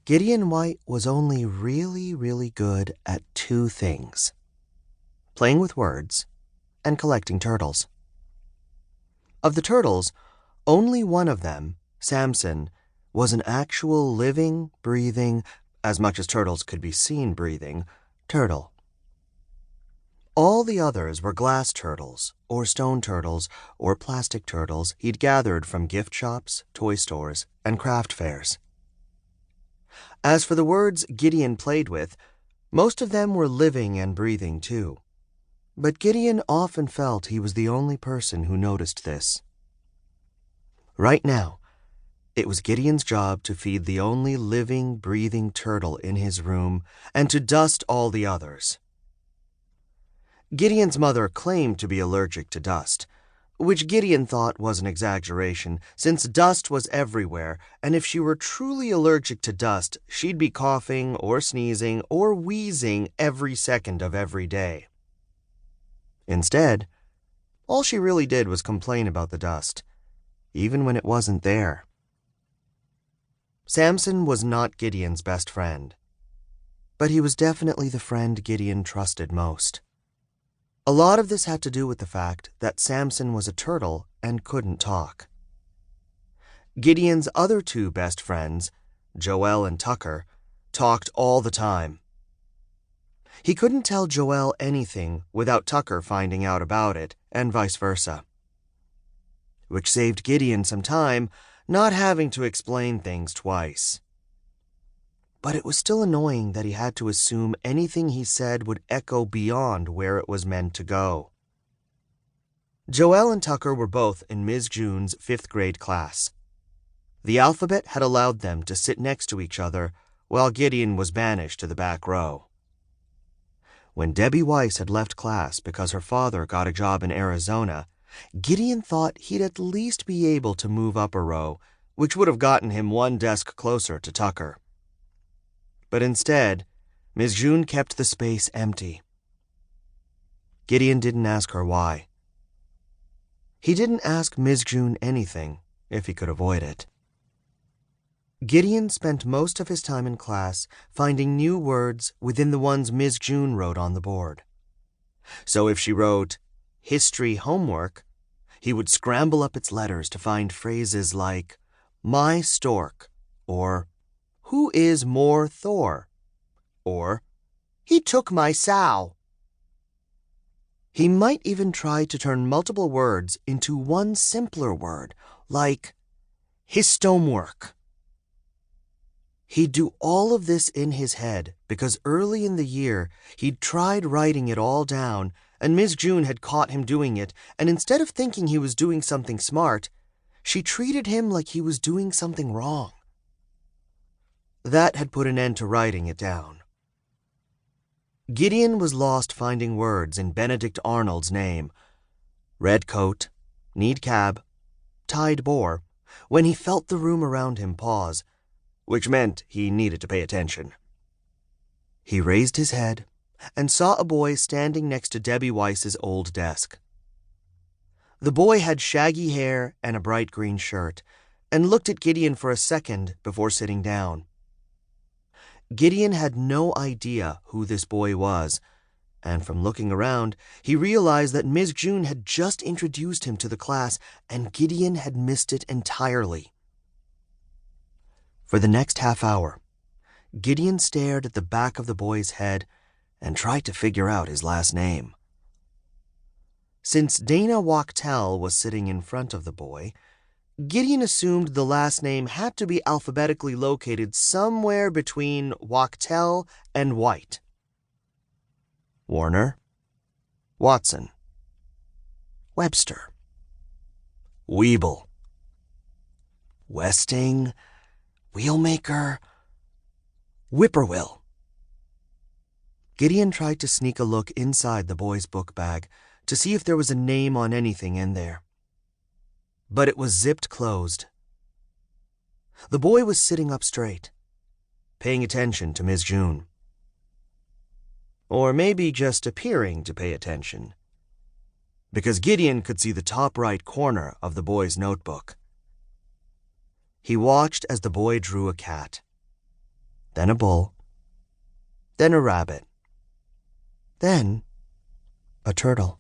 Gideon White was only really good at two things: playing with words and collecting turtles. Of the turtles, only one of them, Samson, was an actual living, breathing, as much as turtles could be seen breathing, turtle. All the others were glass turtles, or stone turtles, or plastic turtles he'd gathered from gift shops, toy stores, and craft fairs. As for the words Gideon played with, most of them were living and breathing too. But Gideon often felt he was the only person who noticed this. Right now, it was Gideon's job to feed the only living, breathing turtle in his room and to dust all the others. Gideon's mother claimed to be allergic to dust, which Gideon thought was an exaggeration, since dust was everywhere, and if she were truly allergic to dust, she'd be coughing or sneezing or wheezing every second of every day. Instead, all she really did was complain about the dust, even when it wasn't there. Samson was not Gideon's best friend, but he was definitely the friend Gideon trusted most. A lot of this had to do with the fact that Samson was a turtle and couldn't talk. Gideon's other two best friends, Joel and Tucker, talked all the time. He couldn't tell Joel anything without Tucker finding out about it, and vice versa. Which saved Gideon some time, not having to explain things twice. But it was still annoying that he had to assume anything he said would echo beyond where it was meant to go. Joel and Tucker were both in Ms. June's 5th grade class. The alphabet had allowed them to sit next to each other, while Gideon was banished to the back row. When Debbie Weiss had left class because her father got a job in Arizona, Gideon thought he'd at least be able to move up a row, which would have gotten him one desk closer to Tucker. But instead, Ms. June kept the space empty. Gideon didn't ask her why. He didn't ask Ms. June anything, if he could avoid it. Gideon spent most of his time in class finding new words within the ones Ms. June wrote on the board. So if she wrote, "history homework," he would scramble up its letters to find phrases like, "my stork," or "who is more Thor?" or "he took my sow." He might even try to turn multiple words into one simpler word, like "histomwork." He'd do all of this in his head because early in the year he'd tried writing it all down, and Ms. June had caught him doing it, and instead of thinking he was doing something smart, she treated him like he was doing something wrong. That had put an end to writing it down. Gideon was lost finding words in Benedict Arnold's name, red coat, need cab, tied boar, when he felt the room around him pause, which meant he needed to pay attention. He raised his head and saw a boy standing next to Debbie Weiss's old desk. The boy had shaggy hair and a bright green shirt, and looked at Gideon for a second before sitting down. Gideon had no idea who this boy was, and from looking around, he realized that Ms. June had just introduced him to the class, and Gideon had missed it entirely. For the next half hour, Gideon stared at the back of the boy's head and tried to figure out his last name. Since Dana Wachtel was sitting in front of the boy, Gideon assumed the last name had to be alphabetically located somewhere between Wachtel and White. Warner, Watson, Webster, Weeble, Westing, Wheelmaker, Whippoorwill. Gideon tried to sneak a look inside the boy's book bag to see if there was a name on anything in there. But it was zipped closed. The boy was sitting up straight, paying attention to Ms. June. Or maybe just appearing to pay attention, because Gideon could see the top right corner of the boy's notebook. He watched as the boy drew a cat. then a bull, then a rabbit, then a turtle.